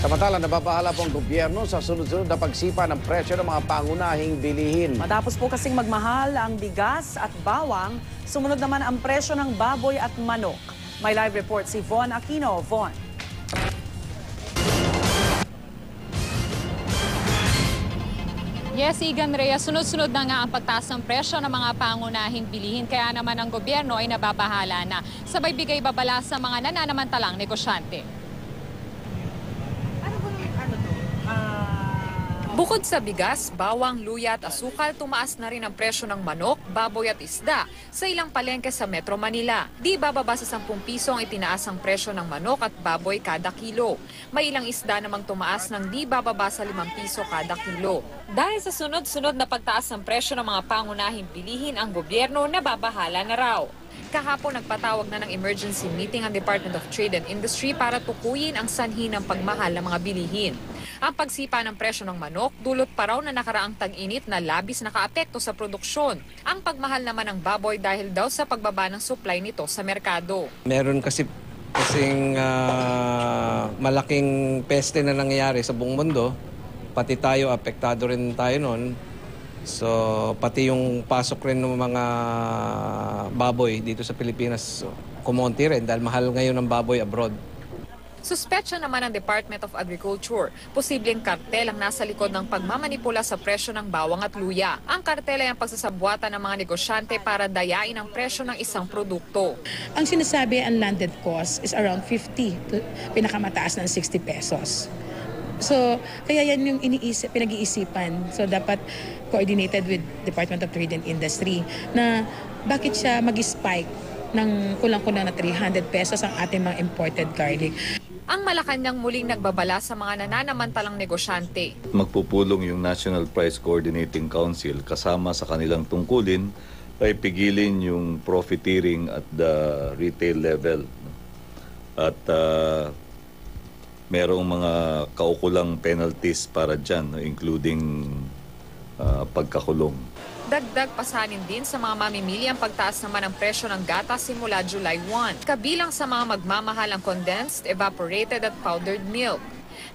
Samantala, nababahala po ang gobyerno sa sunod-sunod na pagsipa ng presyo ng mga pangunahing bilihin. Matapos po kasing magmahal ang bigas at bawang, sumunod naman ang presyo ng baboy at manok. May live report si Von Aquino. Von. Yes, Igan Reyes, sunod-sunod na nga ang pagtaas ng presyo ng mga pangunahing bilihin. Kaya naman ang gobyerno ay nababahala na. Sabay bigay babala sa mga nananamantalang negosyante. Bukod sa bigas, bawang, luya at asukal, tumaas na rin ang presyo ng manok, baboy at isda sa ilang palengke sa Metro Manila. Di bababa sa 10 piso ang itinaas ang presyo ng manok at baboy kada kilo. May ilang isda namang tumaas ng di bababa sa 5 piso kada kilo. Dahil sa sunod-sunod na pagtaas ng presyo ng mga pangunahing bilihin, ang gobyerno nababahala na raw. Kahapon nagpatawag na ng emergency meeting ang Department of Trade and Industry para tukuyin ang sanhi ng pagmahal ng mga bilihin. Ang pagsipa ng presyo ng manok, dulot pa raw na nakaraang tag-init na labis nakaapekto sa produksyon. Ang pagmahal naman ng baboy dahil daw sa pagbaba ng supply nito sa merkado. Meron kasing malaking peste na nangyayari sa buong mundo. Pati tayo, apektado rin tayo noon. So, pati yung pasok rin ng mga baboy dito sa Pilipinas, kumonti rin dahil mahal ngayon ang baboy abroad. Suspetsya naman ng Department of Agriculture. Posibleng kartel ang nasa likod ng pagmamanipula sa presyo ng bawang at luya. Ang kartel ay ang pagsasabwatan ng mga negosyante para dayain ang presyo ng isang produkto. Ang sinasabi ang landed cost is around 50 to pinakamataas ng 60 pesos. So, kaya yan yung pinag-iisipan. So, dapat coordinated with Department of Trade and Industry na bakit siya mag-spike ng kulang-kulang na 300 pesos ang ating mga imported garlic. Ang Malacanang muling nagbabala sa mga nananamantalang negosyante. Magpupulong yung National Price Coordinating Council kasama sa kanilang tungkulin ay pigilin yung profiteering at the retail level. At merong mga kaukulang penalties para dyan, including pagkakulong. Dagdag pasanin din sa mga mamimili ang pagtaas naman ng presyo ng gatas simula July 1. Kabilang sa mga magmamahal ang condensed, evaporated at powdered milk.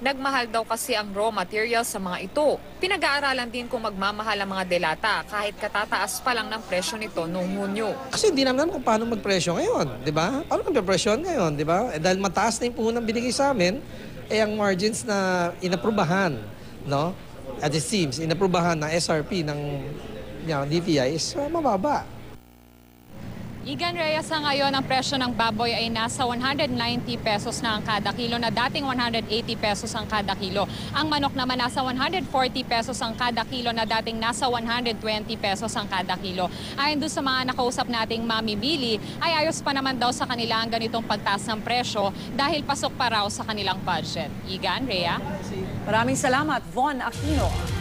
Nagmahal daw kasi ang raw materials sa mga ito. Pinag-aaralan din kung magmamahal ang mga delata kahit katataas pa lang ng presyo nito noong Hunyo. Kasi hindi naman kung paano magpresyo ngayon, di ba? Paano magpresyo ngayon, di ba? Dahil mataas na yung puhunang binigay sa amin, ang margins na inaprubahan, no? At it seems, inaprubahan na SRP ng DTI is mababa. Igan Reyes, sa ngayon ang presyo ng baboy ay nasa 190 pesos na ang kada kilo na dating 180 pesos ang kada kilo. Ang manok naman nasa 140 pesos ang kada kilo na dating nasa 120 pesos ang kada kilo. Ayon doon sa mga nakausap nating mamimili, ay ayos pa naman daw sa kanila ang ganitong pagtaas ng presyo dahil pasok pa raw sa kanilang budget. Igan, Rhea? Maraming salamat, Von Aquino.